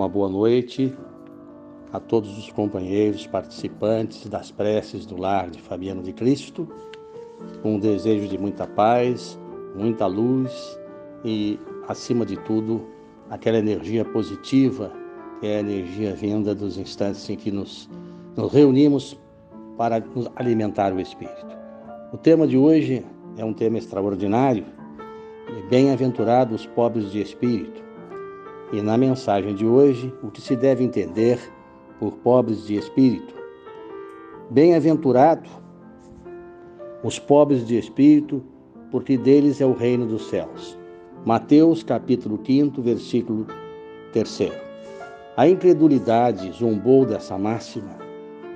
uma boa noite a todos os companheiros participantes das preces do Lar de Fabiano de Cristo, com um desejo de muita paz, muita luz e, acima de tudo, aquela energia positiva, que é a energia vinda dos instantes em que nos reunimos para nos alimentar o Espírito. O tema de hoje é um tema extraordinário, bem-aventurados os pobres de espírito. E na mensagem de hoje, o que se deve entender por pobres de espírito? Bem-aventurado os pobres de espírito, porque deles é o reino dos céus. Mateus capítulo 5, versículo 3. A incredulidade zombou dessa máxima.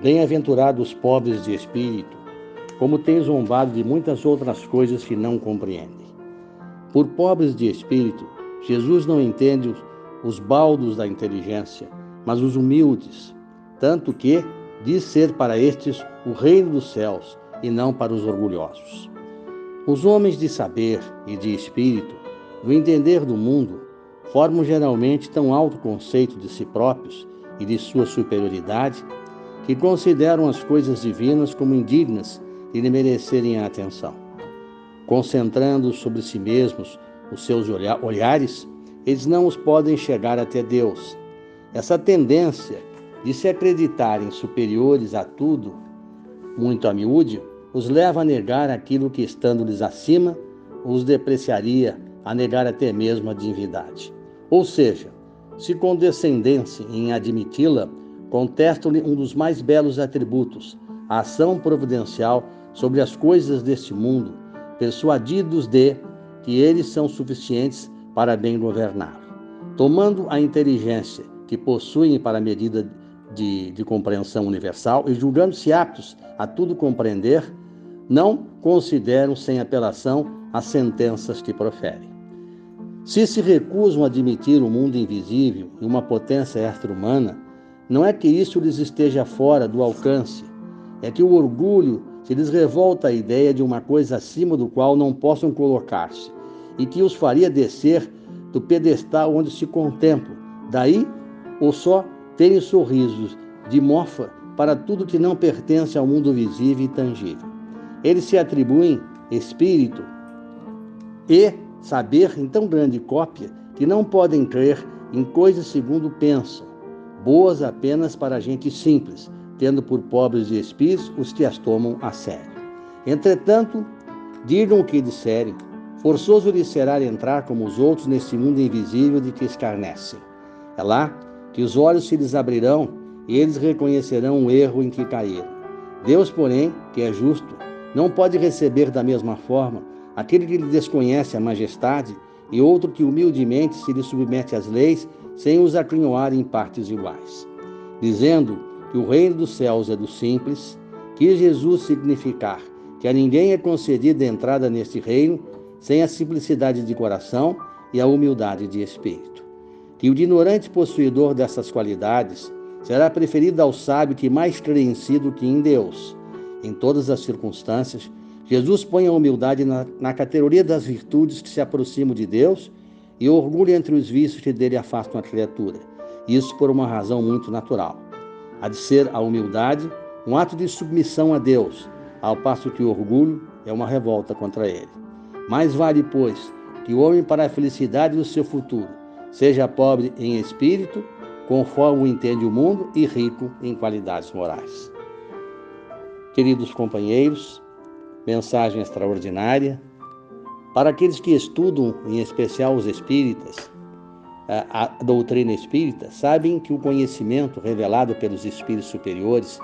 Bem-aventurados os pobres de espírito, como tem zombado de muitas outras coisas que não compreendem. Por pobres de espírito, Jesus não entende os baldos da inteligência, mas os humildes, tanto que diz ser para estes o reino dos céus e não para os orgulhosos. Os homens de saber e de espírito, no entender do mundo, formam geralmente tão alto conceito de si próprios e de sua superioridade, que consideram as coisas divinas como indignas de lhe merecerem a atenção. Concentrando sobre si mesmos os seus olhares, eles não os podem chegar até Deus. Essa tendência de se acreditarem superiores a tudo, muito a miúde, os leva a negar aquilo que, estando-lhes acima, os depreciaria a negar até mesmo a divindade. Ou seja, se condescendessem em admiti-la, contestam-lhe um dos mais belos atributos, a ação providencial sobre as coisas deste mundo, persuadidos de que eles são suficientes para bem governá-lo. Tomando a inteligência que possuem para a medida de compreensão universal e julgando-se aptos a tudo compreender, não consideram sem apelação as sentenças que proferem. Se recusam a admitir o mundo invisível e uma potência extra-humana, não é que isso lhes esteja fora do alcance, é que o orgulho se lhes revolta a ideia de uma coisa acima do qual não possam colocar-se e que os faria descer do pedestal onde se contemplam, daí ou só terem sorrisos de mofa para tudo que não pertence ao mundo visível e tangível. Eles se atribuem espírito e saber em tão grande cópia que não podem crer em coisas segundo pensam, boas apenas para gente simples, tendo por pobres de espíritos os que as tomam a sério. Entretanto, digam o que disserem, forçoso lhes será entrar como os outros nesse mundo invisível de que escarnecem. É lá que os olhos se lhes abrirão e eles reconhecerão o erro em que caíram. Deus, porém, que é justo, não pode receber da mesma forma aquele que lhe desconhece a majestade e outro que humildemente se lhe submete às leis sem os aclinhoar em partes iguais. Dizendo que o reino dos céus é dos simples, quis Jesus significar que a ninguém é concedida a entrada neste reino sem a simplicidade de coração e a humildade de espírito. Que o ignorante possuidor dessas qualidades será preferido ao sábio que mais crê em si do que em Deus. Em todas as circunstâncias, Jesus põe a humildade na categoria das virtudes que se aproximam de Deus e o orgulho entre os vícios que dele afastam a criatura. Isso por uma razão muito natural. Há de ser a humildade um ato de submissão a Deus, ao passo que o orgulho é uma revolta contra ele. Mais vale, pois, que o homem para a felicidade do seu futuro seja pobre em espírito, conforme o entende o mundo, e rico em qualidades morais. Queridos companheiros, mensagem extraordinária. Para aqueles que estudam, em especial os espíritas, a doutrina espírita, sabem que o conhecimento revelado pelos espíritos superiores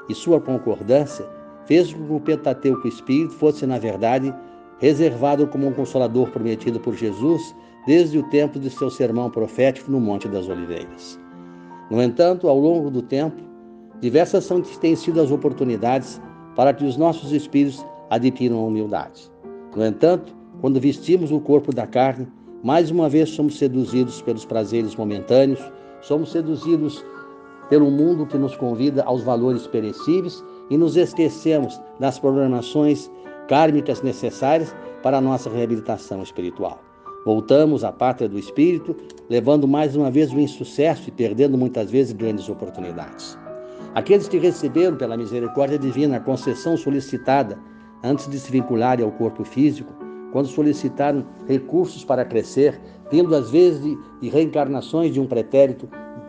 e sua concordância fez com que o Pentateuco Espírito fosse, na verdade, reservado como um consolador prometido por Jesus desde o tempo de seu sermão profético no Monte das Oliveiras. No entanto, ao longo do tempo, diversas têm sido as oportunidades para que os nossos espíritos adquiram a humildade. No entanto, quando vestimos o corpo da carne, mais uma vez somos seduzidos pelos prazeres momentâneos, somos seduzidos pelo mundo que nos convida aos valores perecíveis e nos esquecemos das programações kármicas necessárias para a nossa reabilitação espiritual. Voltamos à pátria do Espírito, levando mais uma vez o insucesso e perdendo muitas vezes grandes oportunidades. Aqueles que receberam pela misericórdia divina a concessão solicitada antes de se vincularem ao corpo físico, quando solicitaram recursos para crescer, vindo às vezes de reencarnações de um pretérito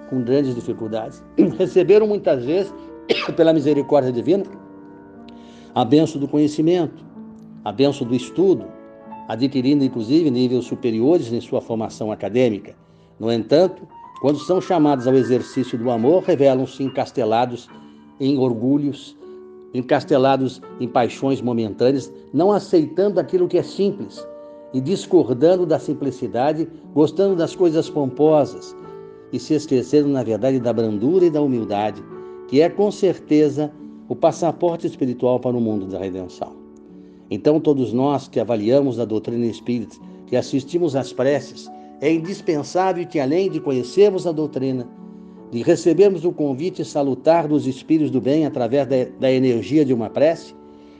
com grandes dificuldades, receberam muitas vezes pela misericórdia divina a bênção do conhecimento, a bênção do estudo, adquirindo inclusive níveis superiores em sua formação acadêmica. No entanto, quando são chamados ao exercício do amor, revelam-se encastelados em orgulhos, encastelados em paixões momentâneas, não aceitando aquilo que é simples e discordando da simplicidade, gostando das coisas pomposas e se esquecendo, na verdade, da brandura e da humildade, que é com certeza o passaporte espiritual para o mundo da redenção. Então, todos nós que avaliamos a doutrina espírita, que assistimos às preces, é indispensável que, além de conhecermos a doutrina, de recebermos o convite salutar dos espíritos do bem através da energia de uma prece,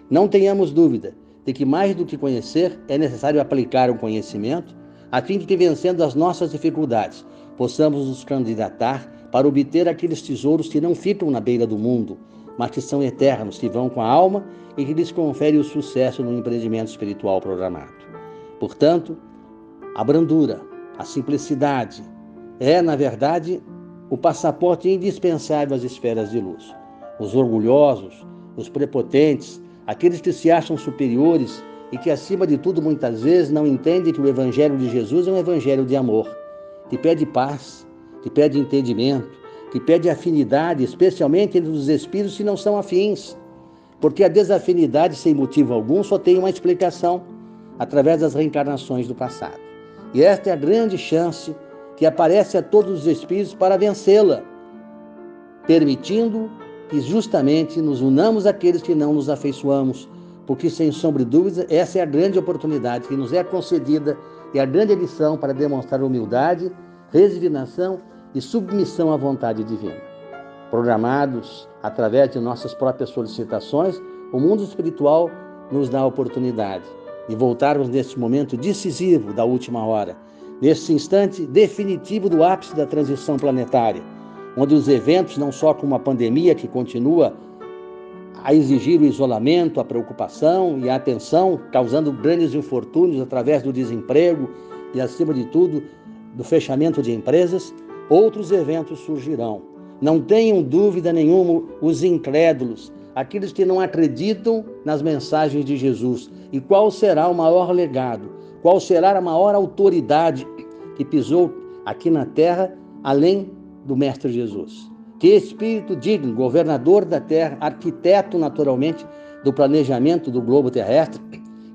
não tenhamos dúvida de que, mais do que conhecer, é necessário aplicar o conhecimento, a fim de que, vencendo as nossas dificuldades, possamos nos candidatar para obter aqueles tesouros que não ficam na beira do mundo, mas que são eternos, que vão com a alma e que lhes confere o sucesso no empreendimento espiritual programado. Portanto, a brandura, a simplicidade é, na verdade, o passaporte indispensável às esferas de luz. Os orgulhosos, os prepotentes, aqueles que se acham superiores e que, acima de tudo, muitas vezes não entendem que o Evangelho de Jesus é um Evangelho de amor, que pede paz, que pede entendimento, que pede afinidade, especialmente entre os espíritos que não são afins, porque a desafinidade, sem motivo algum, só tem uma explicação, através das reencarnações do passado. E esta é a grande chance que aparece a todos os espíritos para vencê-la, permitindo que justamente nos unamos àqueles que não nos afeiçoamos, porque, sem sombra de dúvida, essa é a grande oportunidade que nos é concedida e a grande lição para demonstrar humildade, resignação e submissão à vontade divina. Programados através de nossas próprias solicitações, o mundo espiritual nos dá a oportunidade de voltarmos nesse momento decisivo da última hora, nesse instante definitivo do ápice da transição planetária, onde os eventos, não só como a pandemia que continua a exigir o isolamento, a preocupação e a atenção, causando grandes infortúnios através do desemprego e, acima de tudo, do fechamento de empresas, outros eventos surgirão. Não tenham dúvida nenhuma os incrédulos, aqueles que não acreditam nas mensagens de Jesus. E qual será o maior legado? Qual será a maior autoridade que pisou aqui na terra, além do Mestre Jesus? Que espírito digno, governador da terra, arquiteto naturalmente do planejamento do globo terrestre,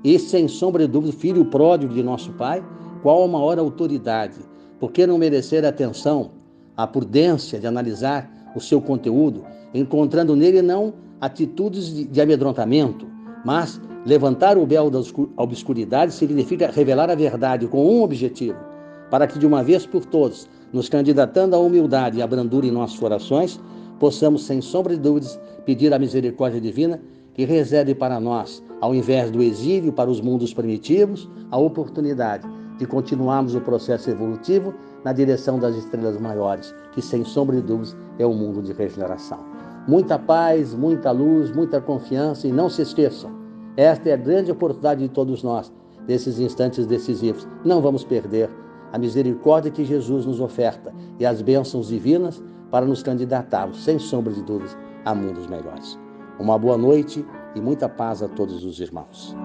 e sem sombra de dúvida, filho pródigo de nosso Pai, qual a maior autoridade? Por que não merecer a atenção, a prudência de analisar o seu conteúdo, encontrando nele não atitudes de amedrontamento, mas levantar o véu da obscuridade significa revelar a verdade com um objetivo, para que de uma vez por todas, nos candidatando à humildade e à brandura em nossos corações, possamos, sem sombra de dúvidas, pedir a misericórdia divina que reserve para nós, ao invés do exílio para os mundos primitivos, a oportunidade de continuarmos o processo evolutivo na direção das estrelas maiores, que, sem sombra de dúvidas, é o mundo de regeneração. Muita paz, muita luz, muita confiança, e não se esqueçam, esta é a grande oportunidade de todos nós, nesses instantes decisivos. Não vamos perder a misericórdia que Jesus nos oferta e as bênçãos divinas para nos candidatarmos, sem sombra de dúvidas, a mundos melhores. Uma boa noite e muita paz a todos os irmãos.